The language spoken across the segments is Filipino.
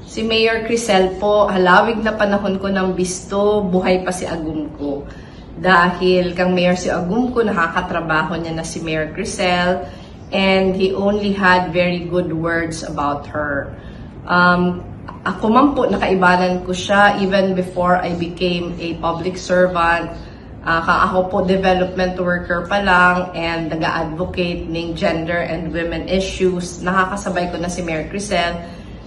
Si Mayor Crisel po, halawig na panahon ko ng bisto, buhay pa si Agum ko. Dahil kang Mayor si Agum ko, nakakatrabaho niya na si Mayor Crisel, and he only had very good words about her. Ako man po, nakaibanan ko siya even before I became a public servant. Ako po, development worker pa lang and nag-advocate ng gender and women issues. Nakakasabay ko na si Mayor Crisel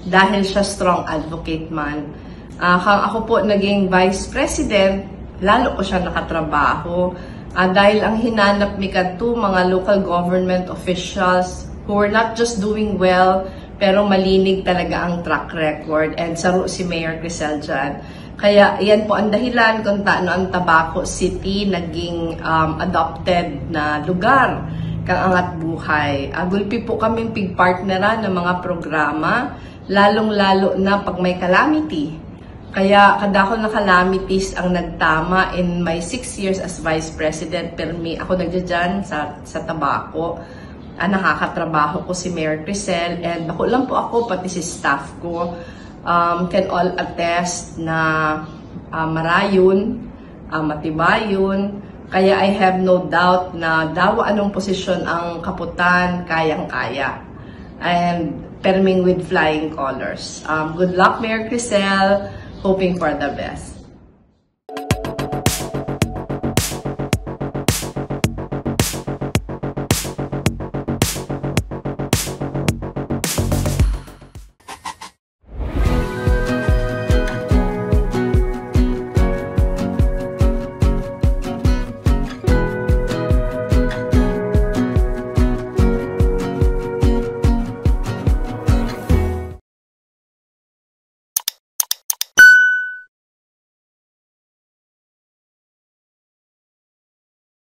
dahil siya strong advocate man. Ako po naging vice president, lalo ko siya nakatrabaho. Dahil ang hinanap mi kadto mga local government officials who were not just doing well, pero malinig talaga ang track record, and saro si Mayor Crisel dyan. Kaya yan po ang dahilan kung taano ang Tabaco City naging adopted na lugar kang angat buhay. Gulpi po kaming pigpartneran ng mga programa, lalong-lalo na pag may calamity. Kaya kadako na calamities ang nagtama in my 6 years as Vice President. Pero ako nagdyan sa Tabaco. Nakakatrabaho ko si Mayor Crisel, and ako lang po ako, pati si staff ko, can all attest na marayon, matibayon. Kaya I have no doubt na dawa anong posisyon ang kaputan, kayang-kaya. And perming with flying colors. Good luck, Mayor Crisel. Hoping for the best.